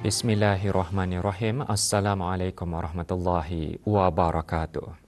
Bismillahirrahmanirrahim. Assalamualaikum warahmatullahi wabarakatuh.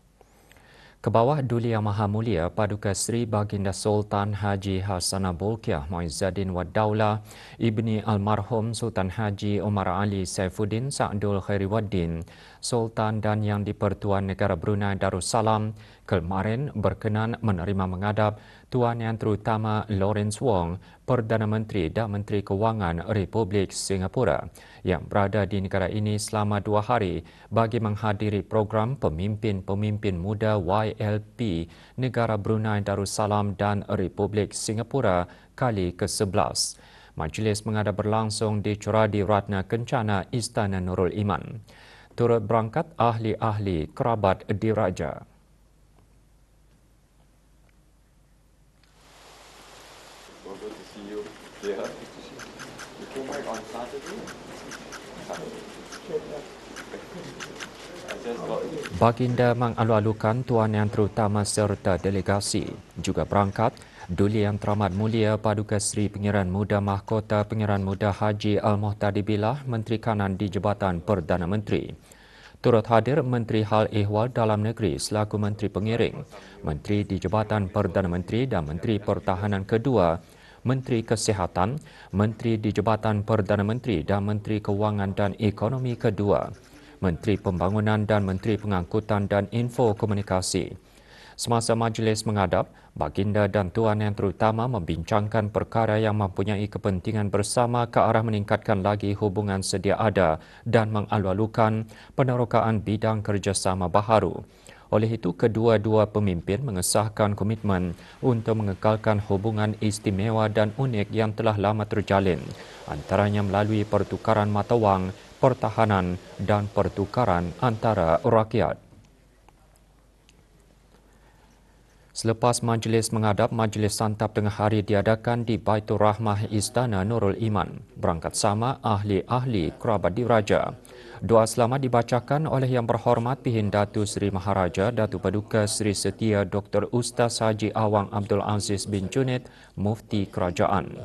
Kebawah Duli Yang Maha Mulia Paduka Seri Baginda Sultan Haji Hassanah Bolkiah Muizzaddin Wad Daulah Ibni Almarhum Sultan Haji Omar Ali Saifuddin Sa'dul Khairiwaddin Sultan dan Yang di-Pertuan Negara Brunei Darussalam kemarin berkenan menerima menghadap Tuan Yang Terutama Lawrence Wong, Perdana Menteri dan Menteri Kewangan Republik Singapura yang berada di negara ini selama 2 hari bagi menghadiri program Pemimpin-Pemimpin Muda YLP Negara Brunei Darussalam dan Republik Singapura kali ke-11. Majlis menghadap berlangsung di Curadi Ratna Kencana Istana Nurul Iman. Turut berangkat ahli-ahli kerabat diraja. Baginda mengalu-alukan Tuan Yang Terutama serta delegasi juga berangkat Duli Yang Teramat Mulia Paduka Seri Pengiran Muda Mahkota Pengiran Muda Haji Al-Muhtadi Billah Menteri Kanan di Jabatan Perdana Menteri. Turut hadir Menteri Hal Ehwal Dalam Negeri selaku Menteri Pengiring, Menteri di Jabatan Perdana Menteri dan Menteri Pertahanan Kedua, Menteri Kesihatan, Menteri di Jabatan Perdana Menteri dan Menteri Kewangan dan Ekonomi Kedua, Menteri Pembangunan dan Menteri Pengangkutan dan Info Komunikasi. Semasa majlis menghadap, Baginda dan Tuan Yang Terutama membincangkan perkara yang mempunyai kepentingan bersama ke arah meningkatkan lagi hubungan sedia ada dan mengalu-alukan penerokaan bidang kerjasama baharu. Oleh itu, kedua-dua pemimpin mengesahkan komitmen untuk mengekalkan hubungan istimewa dan unik yang telah lama terjalin, antaranya melalui pertukaran mata wang, pertahanan dan pertukaran antara rakyat. Selepas majlis menghadap, majlis santap tengah hari diadakan di Baitur Rahmah Istana Nurul Iman. Berangkat sama ahli-ahli kerabat diraja. Doa selamat dibacakan oleh Yang Berhormat Pihin Datu Seri Maharaja Datu Paduka Seri Setia Dr. Ustaz Haji Awang Abdul Aziz bin Junid, Mufti Kerajaan.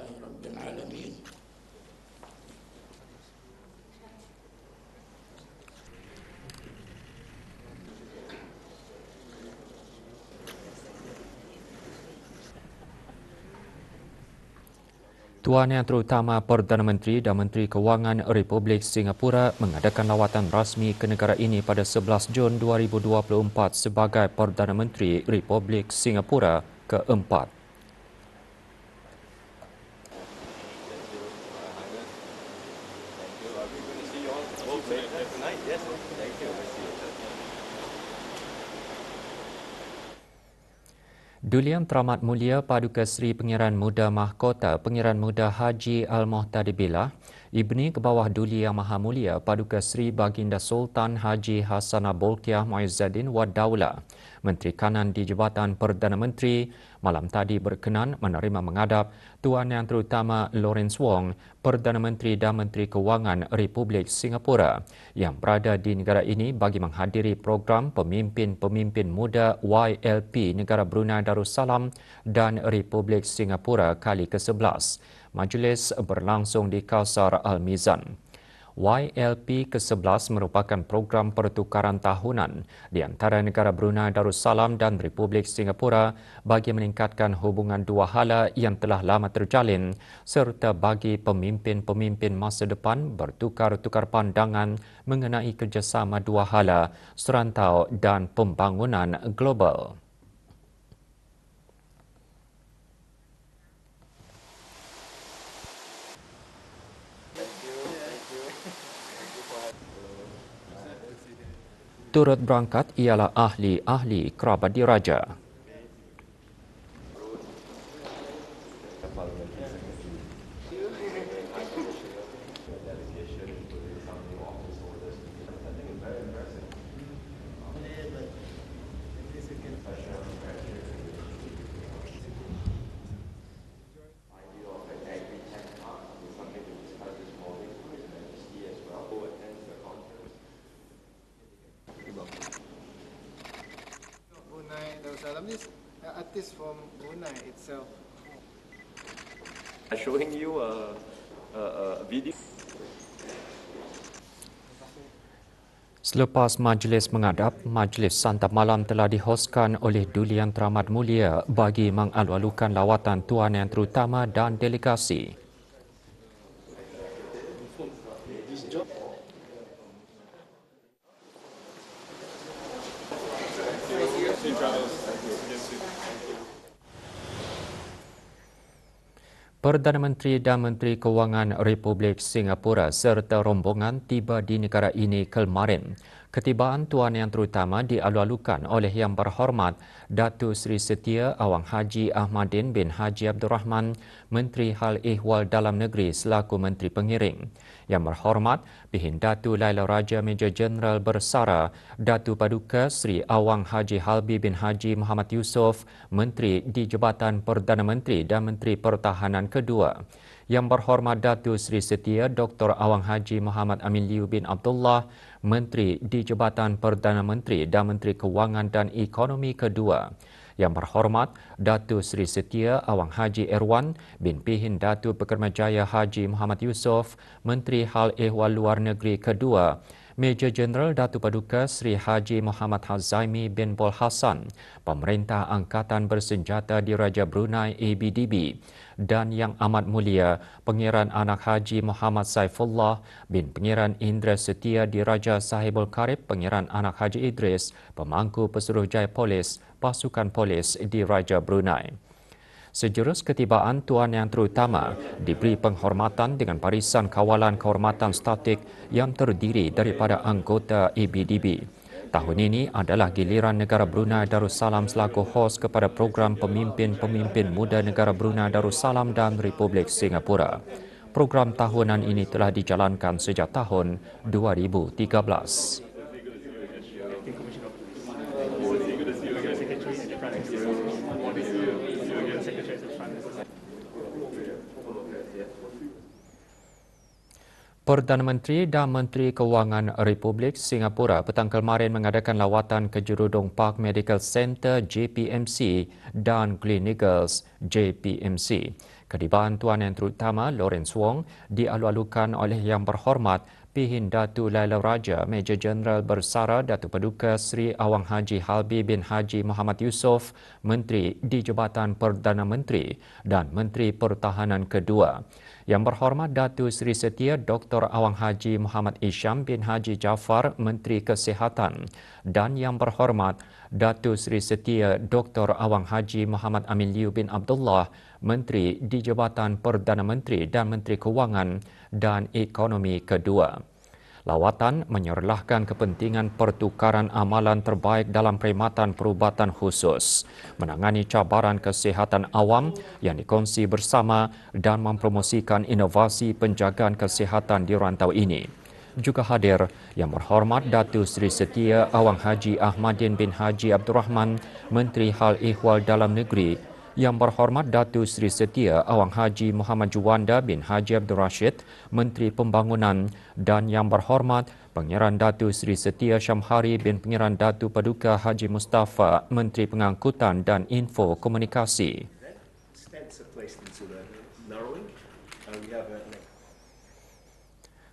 Tuan Yang Terutama Perdana Menteri dan Menteri Kewangan Republik Singapura mengadakan lawatan rasmi ke negara ini pada 11 Jun 2024 sebagai Perdana Menteri Republik Singapura keempat. Duli Yang Teramat Mulia Paduka Seri Pengiran Muda Mahkota Pengiran Muda Haji Al-Muhtadi Billah Ibni Kebawah Duli Yang Maha Mulia Paduka Seri Baginda Sultan Haji Hassanah Bolkiah Muizzaddin Wad Daulah Menteri Kanan di Jabatan Perdana Menteri malam tadi berkenan menerima menghadap Tuan Yang Terutama Lawrence Wong, Perdana Menteri dan Menteri Kewangan Republik Singapura yang berada di negara ini bagi menghadiri program Pemimpin-Pemimpin Muda YLP Negara Brunei Darussalam dan Republik Singapura kali ke-11. Majlis berlangsung di Kausar Al-Mizan. YLP ke-11 merupakan program pertukaran tahunan di antara negara Brunei Darussalam dan Republik Singapura bagi meningkatkan hubungan dua hala yang telah lama terjalin serta bagi pemimpin-pemimpin masa depan bertukar-tukar pandangan mengenai kerjasama dua hala, serantau dan pembangunan global. Turut berangkat ialah ahli-ahli kerabat diraja. Darussalam is an artist from Brunei itself. Showing you a video. Selepas majlis mengadap, majlis santap malam telah dihoskan oleh Duli Yang Teramat Mulia bagi mengalu-alukan lawatan Tuan Yang Terutama dan delegasi. Perdana Menteri dan Menteri Kewangan Republik Singapura serta rombongan tiba di negara ini kemarin. Ketibaan Tuan Yang Terutama dialu-alukan oleh Yang Berhormat Datuk Seri Setia Awang Haji Ahmadin bin Haji Abdul Rahman, Menteri Hal Ehwal Dalam Negeri selaku Menteri Pengiring. Yang Berhormat Pihin Datu Laila Raja Major Jeneral Bersara Datu Paduka Seri Awang Haji Halbi bin Haji Muhammad Yusof, Menteri di Jabatan Perdana Menteri dan Menteri Pertahanan kedua. Yang Berhormat Datu Seri Setia Dr. Awang Haji Muhammad Amin Liu bin Abdullah, Menteri di Jabatan Perdana Menteri dan Menteri Kewangan dan Ekonomi kedua. Yang Berhormat Datu Seri Setia Awang Haji Erwan bin Pihin Datu Pekermajaya Haji Muhammad Yusof, Menteri Hal Ehwal Luar Negeri kedua. Major Jeneral Datu Paduka Seri Haji Muhammad Hazaimi bin Bol Hassan, Pemerintah Angkatan Bersenjata Diraja Brunei ABDB, dan Yang Amat Mulia Pengiran Anak Haji Muhammad Saifullah bin Pengiran Indra Setia Diraja Sahibul Karib Pengiran Anak Haji Idris, Pemangku Pesuruhjaya Polis, Pasukan Polis Diraja Brunei. Sejurus ketibaan Tuan Yang Terutama diberi penghormatan dengan barisan kawalan kehormatan statik yang terdiri daripada anggota ABDB. Tahun ini adalah giliran negara Brunei Darussalam selaku hos kepada program Pemimpin-Pemimpin Muda Negara Brunei Darussalam dan Republik Singapura. Program tahunan ini telah dijalankan sejak tahun 2013. Perdana Menteri dan Menteri Kewangan Republik Singapura petang kemarin mengadakan lawatan ke Jurudong Park Medical Centre JPMC dan Gleneagles JPMC. Ketibaan Tuan Yang Terutama Lawrence Wong dialu-alukan oleh Yang Berhormat Pihin Datu Laila Raja Major Jeneral Bersara Datu Paduka Seri Awang Haji Halbi bin Haji Muhammad Yusof, Menteri di Jabatan Perdana Menteri dan Menteri Pertahanan kedua. Yang Berhormat Datu Seri Setia Dr. Awang Haji Muhammad Isham bin Haji Jaafar, Menteri Kesihatan, dan Yang Berhormat Datu Seri Setia Dr. Awang Haji Muhammad Amin Liu bin Abdullah, Menteri di Jabatan Perdana Menteri dan Menteri Kewangan dan Ekonomi kedua. Lawatan menyerlahkan kepentingan pertukaran amalan terbaik dalam perkhidmatan perubatan khusus, menangani cabaran kesihatan awam yang dikongsi bersama dan mempromosikan inovasi penjagaan kesihatan di rantau ini. Juga hadir Yang Berhormat Datu Seri Setia Awang Haji Ahmadin bin Haji Abdul Rahman, Menteri Hal Ehwal Dalam Negeri, Yang Berhormat Datu Seri Setia Awang Haji Muhammad Juwanda bin Haji Abdul Rashid, Menteri Pembangunan, dan Yang Berhormat Pengiran Datu Seri Setia Syamhari bin Pengiran Datu Paduka Haji Mustafa, Menteri Pengangkutan dan Info Komunikasi.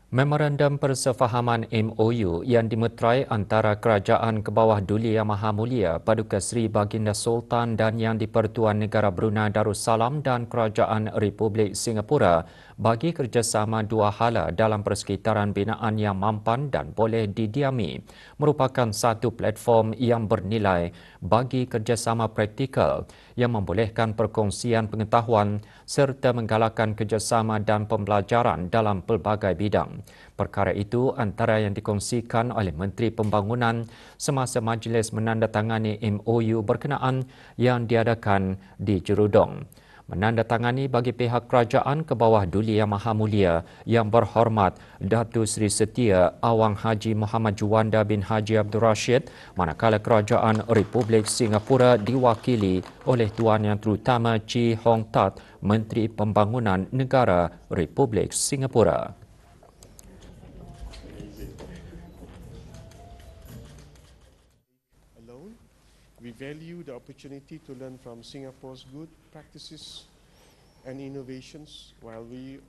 Memorandum Persefahaman MOU yang dimeterai antara Kerajaan ke bawah Duli Yang Maha Mulia Paduka Seri Baginda Sultan dan Yang di-Pertuan Negara Brunei Darussalam dan Kerajaan Republik Singapura bagi kerjasama dua hala dalam persekitaran binaan yang mampan dan boleh didiami merupakan satu platform yang bernilai bagi kerjasama praktikal yang membolehkan perkongsian pengetahuan serta menggalakkan kerjasama dan pembelajaran dalam pelbagai bidang. Perkara itu antara yang dikongsikan oleh Menteri Pembangunan semasa majlis menandatangani MOU berkenaan yang diadakan di Jurudong. Menandatangani bagi pihak kerajaan ke bawah Duli Yang Maha Mulia Yang Berhormat Datu Seri Setia Awang Haji Muhammad Juwanda bin Haji Abdul Rashid, manakala kerajaan Republik Singapura diwakili oleh Tuan Yang Terutama Chee Hong Tat, Menteri Pembangunan Negara Republik Singapura. We value the opportunity to learn from Singapore's good practices and innovations while we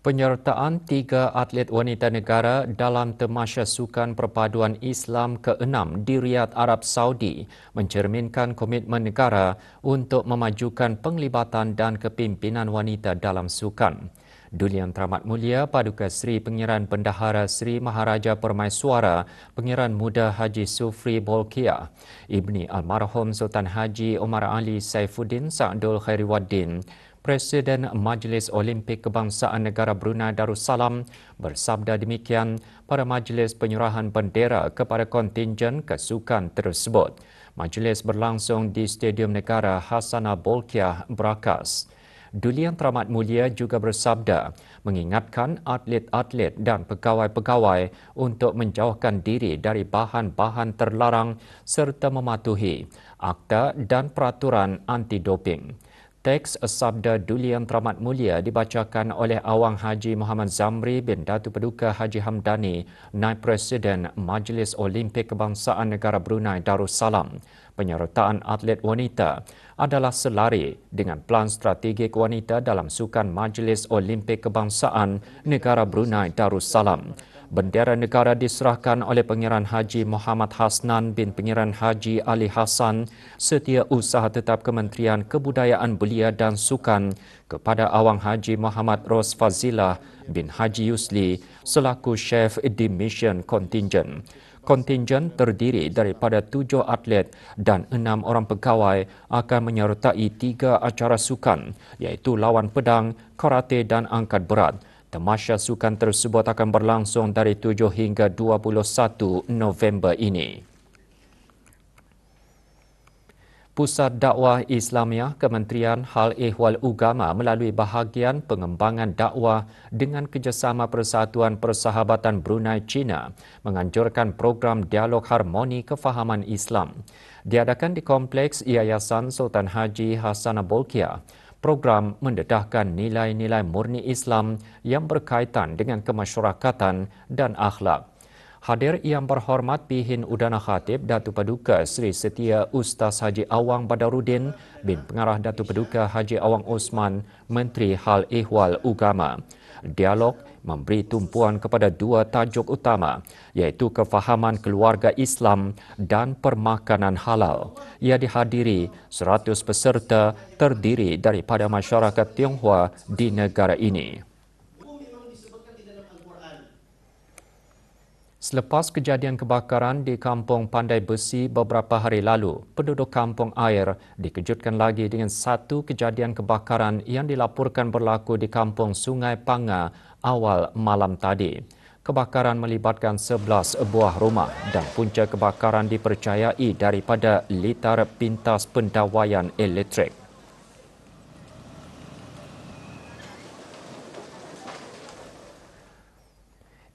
Penyertaan 3 atlet wanita negara dalam Tamasya Sukan Perpaduan Islam ke-6 di Riyadh, Arab Saudi mencerminkan komitmen negara untuk memajukan penglibatan dan kepimpinan wanita dalam sukan. Duli Yang Teramat Mulia Paduka Seri Pengiran Bendahara Seri Maharaja Permaiswara Pengiran Muda Haji Sufri Bolkiah, Ibni Almarhum Sultan Haji Omar Ali Saifuddin Sa'dul Khairiwaddin, Presiden Majlis Olimpik Kebangsaan Negara Brunei Darussalam bersabda demikian pada majlis penyerahan bendera kepada kontingen kesukan tersebut. Majlis berlangsung di Stadium Negara Hasanah Bolkiah, Berakas. Duli Yang Teramat Mulia juga bersabda mengingatkan atlet-atlet dan pegawai-pegawai untuk menjauhkan diri dari bahan-bahan terlarang serta mematuhi akta dan peraturan anti-doping. Teks Sabda Duli Yang Teramat Mulia dibacakan oleh Awang Haji Muhammad Zamri bin Datu Paduka Haji Hamdani, Naib Presiden Majlis Olimpik Kebangsaan Negara Brunei Darussalam. Penyertaan atlet wanita adalah selari dengan Pelan Strategik Wanita dalam Sukan Majlis Olimpik Kebangsaan Negara Brunei Darussalam. Bendera negara diserahkan oleh Pengiran Haji Muhammad Hasnan bin Pengiran Haji Ali Hassan, Setiausaha Tetap Kementerian Kebudayaan Belia dan Sukan, kepada Awang Haji Muhammad Ros Fazilah bin Haji Yusli selaku Chef di Mission Contingent. Kontingen terdiri daripada 7 atlet dan 6 orang pegawai akan menyertai 3 acara sukan iaitu lawan pedang, karate dan angkat berat. Tamasya sukan tersebut akan berlangsung dari 7 hingga 21 November ini. Pusat Dakwah Islamiah Kementerian Hal Ehwal Ugama melalui bahagian pengembangan dakwah dengan kerjasama Persatuan Persahabatan Brunei China menganjurkan program dialog harmoni kefahaman Islam. Diadakan di Kompleks Yayasan Sultan Haji Hasanah Bolkiah. Program mendedahkan nilai-nilai murni Islam yang berkaitan dengan kemasyarakatan dan akhlak. Hadir Yang Berhormat Pihin Udana Khatib Datu Paduka Seri Setia Ustaz Haji Awang Badarudin bin Pengarah Datu Paduka Haji Awang Osman, Menteri Hal Ehwal Ugama. Dialog memberi tumpuan kepada 2 tajuk utama iaitu kefahaman keluarga Islam dan permakanan halal. Ia dihadiri 100 peserta terdiri daripada masyarakat Tionghoa di negara ini. Selepas kejadian kebakaran di Kampung Pandai Besi beberapa hari lalu, penduduk Kampung Air dikejutkan lagi dengan satu kejadian kebakaran yang dilaporkan berlaku di Kampung Sungai Panga awal malam tadi. Kebakaran melibatkan 11 buah rumah dan punca kebakaran dipercayai daripada litar pintas pendawaian elektrik.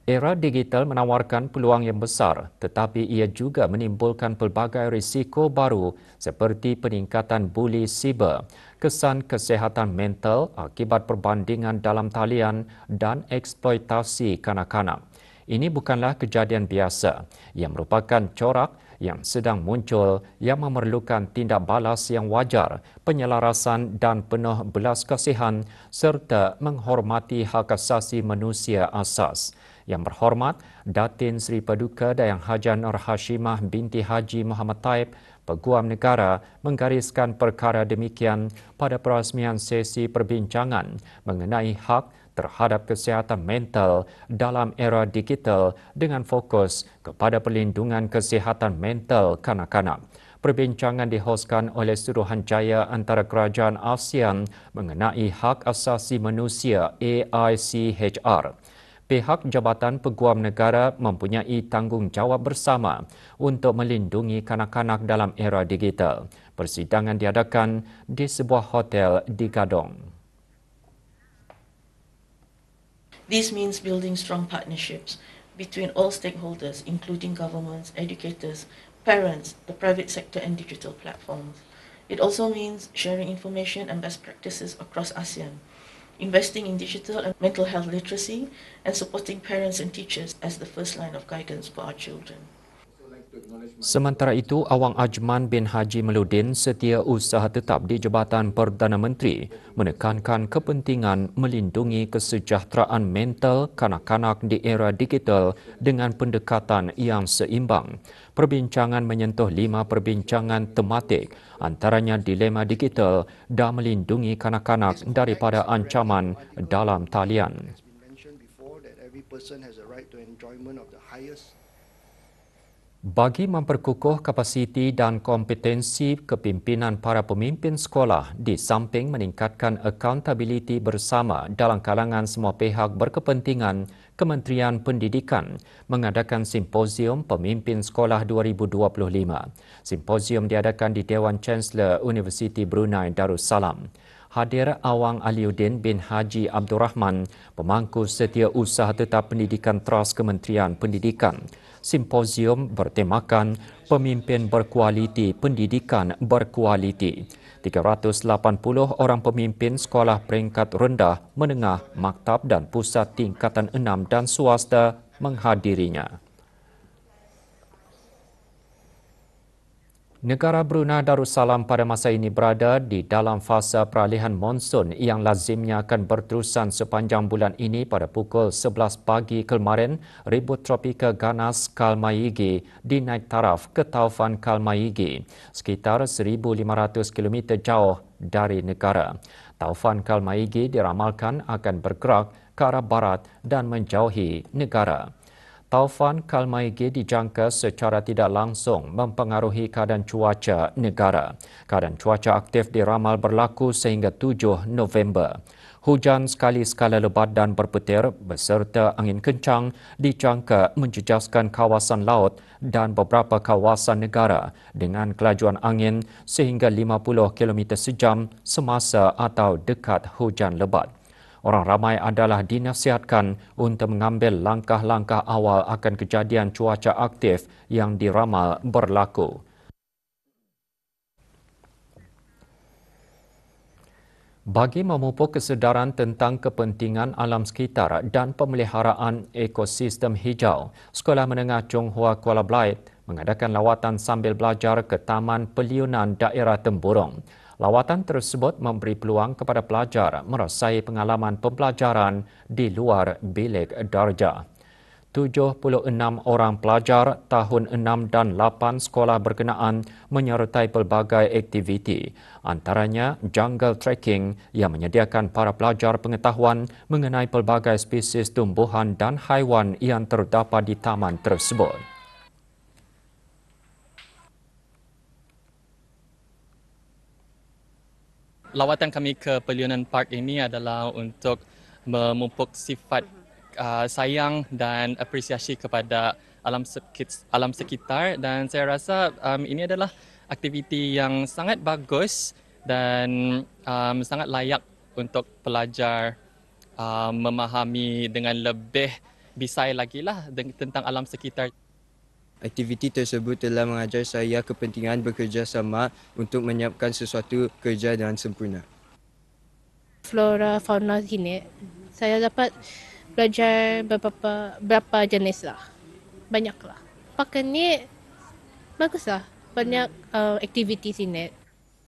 Era digital menawarkan peluang yang besar tetapi ia juga menimbulkan pelbagai risiko baru seperti peningkatan buli siber, kesan kesihatan mental akibat perbandingan dalam talian dan eksploitasi kanak-kanak. Ini bukanlah kejadian biasa yang merupakan corak yang sedang muncul yang memerlukan tindak balas yang wajar, penyelarasan dan penuh belas kasihan serta menghormati hak asasi manusia asas. Yang Berhormat Datin Seri Paduka Dayang Haja Nur Hashimah binti Haji Muhammad Taib, Peguam Negara, menggariskan perkara demikian pada perasmian sesi perbincangan mengenai hak terhadap kesihatan mental dalam era digital dengan fokus kepada perlindungan kesihatan mental kanak-kanak. Perbincangan dihoskan oleh Suruhanjaya Antara Kerajaan ASEAN mengenai hak asasi manusia AICHR. Pihak Jabatan Peguam Negara mempunyai tanggungjawab bersama untuk melindungi kanak-kanak dalam era digital. Persidangan diadakan di sebuah hotel di Gadong. This means building strong partnerships between all stakeholders, including governments, educators, parents, the private sector and digital platforms. It also means sharing information and best practices across ASEAN, investing in digital and mental health literacy, and supporting parents and teachers as the first line of guidance for our children. Sementara itu, Awang Ajman bin Haji Meludin, Setiausaha Tetap di Jabatan Perdana Menteri, menekankan kepentingan melindungi kesejahteraan mental kanak-kanak di era digital dengan pendekatan yang seimbang. Perbincangan menyentuh 5 perbincangan tematik, antaranya dilema digital dan melindungi kanak-kanak daripada ancaman dalam talian. Bagi memperkukuh kapasiti dan kompetensi kepimpinan para pemimpin sekolah di samping meningkatkan accountability bersama dalam kalangan semua pihak berkepentingan, Kementerian Pendidikan mengadakan Simposium Pemimpin Sekolah 2025. Simposium diadakan di Dewan Chancellor Universiti Brunei Darussalam. Hadir Awang Aliuddin bin Haji Abdul Rahman, pemangku Setiausaha Tetap Pendidikan Tras Kementerian Pendidikan. Simposium bertemakan Pemimpin Berkualiti Pendidikan Berkualiti. 380 orang pemimpin sekolah peringkat rendah, menengah, maktab dan pusat tingkatan 6 dan swasta menghadirinya. Negara Brunei Darussalam pada masa ini berada di dalam fasa peralihan monsun yang lazimnya akan berterusan sepanjang bulan ini. Pada pukul 11 pagi kemarin, ribut tropika ganas Kalmayigi dinaik taraf ke Taufan Kalmayigi, sekitar 1,500 km jauh dari negara. Taufan Kalmayigi diramalkan akan bergerak ke arah barat dan menjauhi negara. Taufan Kalmayigi dijangka secara tidak langsung mempengaruhi keadaan cuaca negara. Keadaan cuaca aktif diramal berlaku sehingga 7 November. Hujan sekali-sekala lebat dan berpetir beserta angin kencang dijangka menjejaskan kawasan laut dan beberapa kawasan negara dengan kelajuan angin sehingga 50 km sejam semasa atau dekat hujan lebat. Orang ramai adalah dinasihatkan untuk mengambil langkah-langkah awal akan kejadian cuaca aktif yang diramal berlaku. Bagi memupuk kesedaran tentang kepentingan alam sekitar dan pemeliharaan ekosistem hijau, Sekolah Menengah Chonghua Kuala Belait mengadakan lawatan sambil belajar ke Taman Peliunan Daerah Temburong. Lawatan tersebut memberi peluang kepada pelajar merasai pengalaman pembelajaran di luar bilik darjah. 76 orang pelajar tahun 6 dan 8 sekolah berkenaan menyertai pelbagai aktiviti, antaranya jungle trekking yang menyediakan para pelajar pengetahuan mengenai pelbagai spesies tumbuhan dan haiwan yang terdapat di taman tersebut. Lawatan kami ke Peliunan Park ini adalah untuk memupuk sifat sayang dan apresiasi kepada alam sekitar, dan saya rasa ini adalah aktiviti yang sangat bagus dan sangat layak untuk pelajar memahami dengan lebih bisai lagi lah tentang alam sekitar. Aktiviti tersebut telah mengajar saya kepentingan bekerjasama untuk menyiapkan sesuatu kerja dengan sempurna. Flora fauna sini, saya dapat belajar beberapa jenis lah, banyak lah. Pakai ni bagus lah, banyak aktiviti sini.